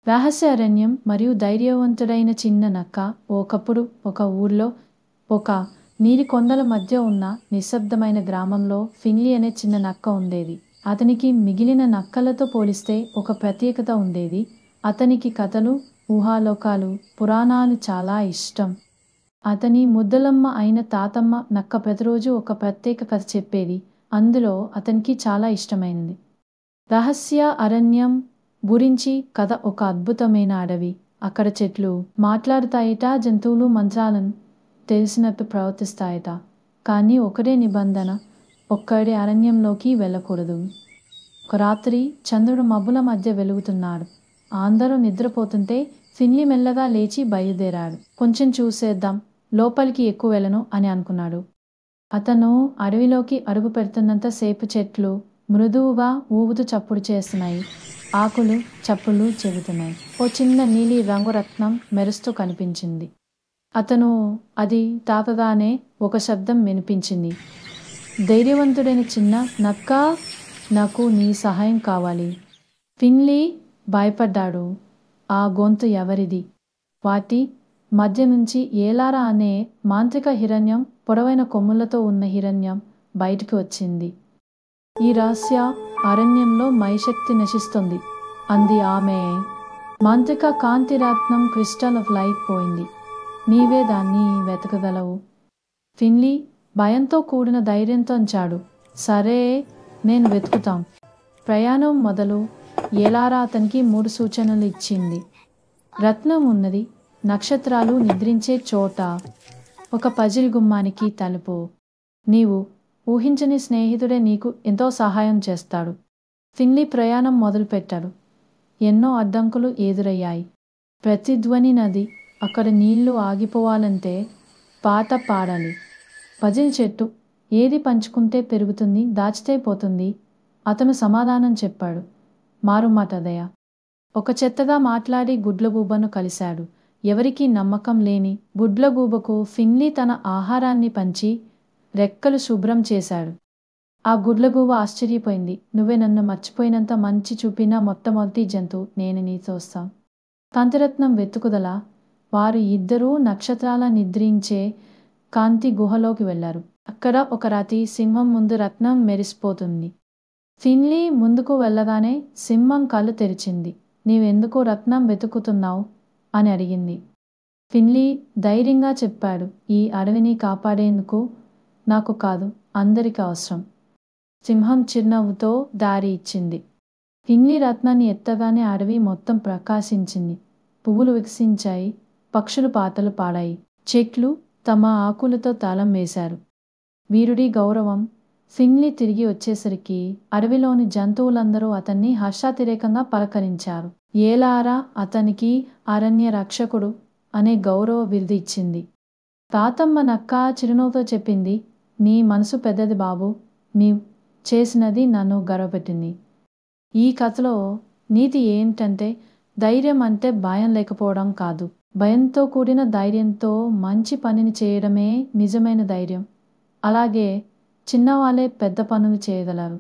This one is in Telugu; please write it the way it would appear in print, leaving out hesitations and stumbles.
రహస్య అరణ్యం మరియు ధైర్యవంతుడైన చిన్న నక్క. ఒకప్పుడు ఒక ఊర్లో ఒక నీలి కొండల మధ్య ఉన్న నిశ్శబ్దమైన గ్రామంలో ఫిన్లీ అనే చిన్న నక్క ఉండేది. అతనికి మిగిలిన నక్కలతో పోలిస్తే ఒక ప్రత్యేకత ఉండేది. అతనికి కథలు, ఊహాలోకాలు, పురాణాలు చాలా ఇష్టం. అతని ముద్దలమ్మ అయిన తాతమ్మ నక్క ప్రతిరోజు ఒక ప్రత్యేక కథ చెప్పేది. అందులో అతనికి చాలా ఇష్టమైనది రహస్య అరణ్యం గురించి కథ. ఒక అద్భుతమైన అడవి. అక్కడ చెట్లు మాట్లాడుతాయట, జంతువులు మంత్రాలను తెలిసినట్టు ప్రవర్తిస్తాయట. కానీ ఒకటే నిబంధన, ఒక్కడే అరణ్యంలోకి వెళ్ళకూడదు. ఒక రాత్రి చంద్రుడు మబ్బుల మధ్య వెలుగుతున్నాడు. అందరూ నిద్రపోతుంటే ఫిన్లీ మెల్లగా లేచి బయలుదేరాడు. కొంచెం చూసేద్దాం, లోపలికి ఎక్కువ వెళ్ళను అని అనుకున్నాడు. అతను అడవిలోకి అడుగు పెడుతున్నంత సేపు చెట్లు మృదువుగా ఊగుతూ చప్పుడు చేస్తున్నాయి. ఆకులు చప్పుళ్ళు చెబుతున్నాయి. ఓ చిన్న నీలి రంగు రత్నం మెరుస్తూ కనిపించింది. అతను అది తాకగానే ఒక శబ్దం వినిపించింది. ధైర్యవంతుడైన చిన్న నక్క, నాకు నీ సహాయం కావాలి. ఫిన్లీ భయపడ్డాడు. ఆ గొంతు ఎవరిది? వాటి మధ్య నుంచి ఏలారా అనే మాంత్రిక హిరణ్యం, పొడవైన కొమ్ములతో ఉన్న హిరణ్యం బయటికి వచ్చింది. ఈ రహస్య అరణ్యంలో మైశక్తి నశిస్తుంది అంది ఆమె. మాంత్రిక కాంతిరత్నం క్రిస్టల్ ఆఫ్ లైట్ పోయింది. నీవే దాన్ని వెతకగలవు. ఫిన్లీ భయంతో కూడిన ధైర్యంతో అంచాడు. సరే, నేను వెతుకుతాం. ప్రయాణం మొదలు. ఏలారా అతనికి 3 సూచనలు ఇచ్చింది. రత్నం ఉన్నది, నక్షత్రాలు నిద్రించే చోట, ఒక పజిల్ గుమ్మానికి తలుపు. నీవు ఊహించని స్నేహితుడే నీకు ఎంతో సహాయం చేస్తాడు. ఫిన్లీ ప్రయాణం మొదలుపెట్టాడు. ఎన్నో అడ్డంకులు ఎదురయ్యాయి. ప్రతిధ్వని నది. అక్కడ నీళ్లు ఆగిపోవాలంటే పాట పాడాలి. పజిల్ చెట్టు. ఏది పంచుకుంటే పెరుగుతుంది, దాచితే పోతుంది. అతను సమాధానం చెప్పాడు. మారుమాటదయ. ఒక చెత్తగా మాట్లాడి గుడ్లగూబను కలిశాడు. ఎవరికీ నమ్మకం లేని గుడ్లగూబకు ఫిన్లీ తన ఆహారాన్ని పంచి రెక్కలు శుభ్రం చేశాడు. ఆ గుడ్లగూబ ఆశ్చర్యపోయింది. నువ్వే నన్ను మర్చిపోయినంత మంచి చూపిన మొట్టమొదటి జంతువు. నేను నీతో వస్తాం. కాంతిరత్నం వెతుకుదల. వారు ఇద్దరూ నక్షత్రాల నిద్రించే కాంతి గుహలోకి వెళ్లారు. అక్కడ ఒక రాతి సింహం ముందు రత్నం మెరిసిపోతుంది. ఫిన్లీ ముందుకు వెళ్ళగానే సింహం కళ్ళు తెరిచింది. నీవెందుకు రత్నం వెతుకుతున్నావు అని అడిగింది. ఫిన్లీ ధైర్యంగా చెప్పాడు. ఈ అడవిని కాపాడేందుకు నాకు కాదు, అందరికీ అవసరం. సింహం చిరునవ్వుతో దారి ఇచ్చింది. ఫిన్లీ రత్నాన్ని ఎత్తగానే అడవి మొత్తం ప్రకాశించింది. పువ్వులు వికసించాయి, పక్షులు పాటలు పాడాయి, చెట్లు తమ ఆకులతో తాళం వేశారు. వీరుడి గౌరవం. ఫిన్లీ తిరిగి వచ్చేసరికి అడవిలోని జంతువులందరూ అతన్ని హర్షాతిరేకంగా పలకరించారు. ఏలారా అతనికి అరణ్య రక్షకుడు అనే గౌరవ బిరుదు ఇచ్చింది. తాతమ్మ నక్క చిరునవ్వుతో చెప్పింది, నీ మనసు పెద్దది బాబు. నీవు చేసినది నన్ను గర్వపెట్టింది. ఈ కథలో నీతి ఏంటంటే, ధైర్యం అంటే భయం లేకపోవడం కాదు. భయంతో కూడిన ధైర్యంతో మంచి పనిని చేయడమే నిజమైన ధైర్యం. అలాగే చిన్నవాళ్ళే పెద్ద పనులు చేయగలరు.